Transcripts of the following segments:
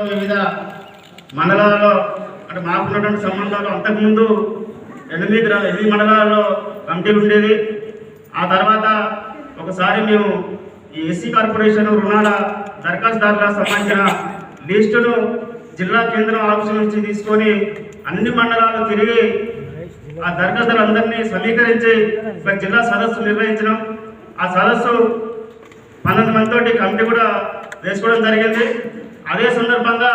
నియోజకవర్గంలో వివిధ మండలాల్లో అంటే మాకున్నటువంటి సంబంధాలు అంతకుముందు 8 మండలాల్లో కమిటీలు ఉండేది. ఆ తర్వాత ఒకసారి మేము ఈ ఎస్సీ కార్పొరేషన్ రుణాల దరఖాస్తుదారులకు సంబంధించిన లిస్టును జిల్లా కేంద్రం ఆఫీసు నుంచి తీసుకొని అన్ని మండలాలు తిరిగి ఆ దరఖాస్తులందరినీ సమీకరించి ఒక జిల్లా సదస్సు నిర్వహించడం. ఆ సదస్సు 12 మందితోటి కమిటీ కూడా వేసుకోవడం జరిగింది. అదే సందర్భంగా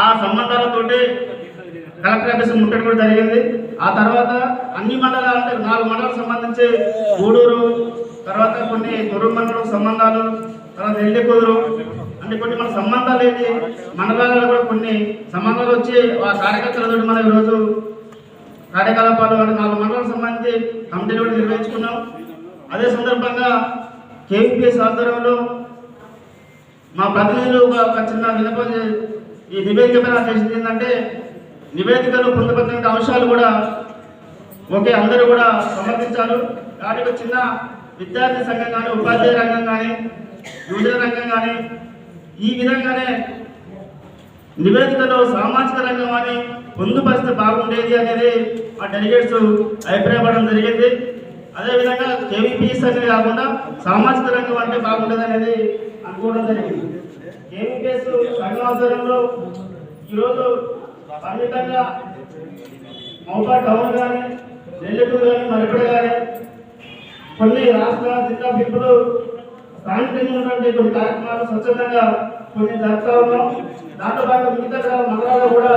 ఆ సంబంధాలతోటి కలెక్టర్ ఆఫీస్ ముట్టడి కూడా జరిగింది. ఆ తర్వాత అన్ని మండలాలు అంటే 4 మండలాలకు సంబంధించి గూడూరు, తర్వాత కొన్ని తొర్రూరు మండలం సంబంధాలు, తర్వాత నెల్లికూరు అంటే కొన్ని మన సంబంధాలు ఏంటి మండలాలలో కూడా కొన్ని సంబంధాలు వచ్చి ఆ కార్యకర్తలతో మనం ఈరోజు కార్యకలాపాలు అంటే 4 మండలాలకు సంబంధించి కమిటీలు కూడా నిర్వహించుకున్నాం. అదే సందర్భంగా కేవీపీఎస్ ఆధ్వర్యంలో మా ప్రతినిధులు ఒక చిన్న విన్నపం ఈ నివేదిక పైన చేసింది ఏంటంటే నివేదికలో పొందుపరిచిన అంశాలు కూడా ఓకే అందరూ కూడా సమర్థించారు. దానికి చిన్న విద్యార్థి సంఘం కానీ ఉపాధ్యాయ రంగం కానీ యువజన రంగం కానీ ఈ విధంగానే నివేదికలో సామాజిక రంగం అని పొందుపరిస్తే బాగుండేది అనేది ఆ డెలిగేట్స్ అభిప్రాయపడడం జరిగింది. అదేవిధంగా కేవీపీఎస్ అనేది కాకుండా సామాజిక రంగం అంటే బాగుండేది అనేది అనుకోవడం జరిగింది. కేవీపీఎస్ సంఘాధ్వర్యంలో ఈరోజు పరిమితంగా మౌపా టౌన్ కానీ నెల్లూరు కానీ మరిపడి కానీ కొన్ని రాష్ట్ర జిల్లా పిలుపులు స్థానికంగా ఉన్నటువంటి కొన్ని కార్యక్రమాలు స్వచ్ఛందంగా కొన్ని జరుపుతా ఉన్నాం. దాంతో పాటు మిగతా మండలాల్లో కూడా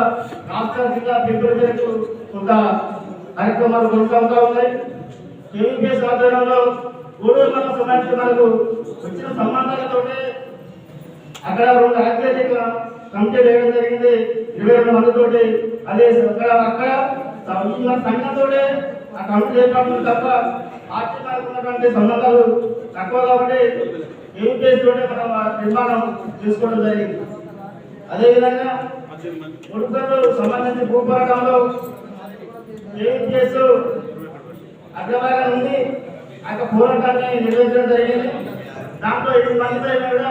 రాష్ట్ర జిల్లా పిలుపుల మేరకు కొంత కార్యక్రమాలు కొనసాగుతూ ఉన్నాయి. కేవీపీఎస్ ఆధ్వర్యంలో గూడూరు మండలం సంబంధించి మనకు వచ్చిన సంబంధాలతోటి అక్కడ 2 ఆధ్యాత్మిక కమిటీ వేయడం జరిగింది 22 మందితోటి. అదే అక్కడ సంఘంతో ఆ కమిటీ ఏర్పాటు తప్ప పార్టీ మనకు ఉన్నటువంటి సంబంధాలు తక్కువ కాబట్టి కేవీపీఎస్ తోటే మనం నిర్మాణం చేసుకోవడం జరిగింది. అదేవిధంగా ముడుకలు సంబంధించి భూపోరాటంలో కేవీపీఎస్ అగ్రభాగం నుండి ఆ పోరాటాన్ని నిర్వహించడం జరిగింది. దాంట్లో 8 మంది కూడా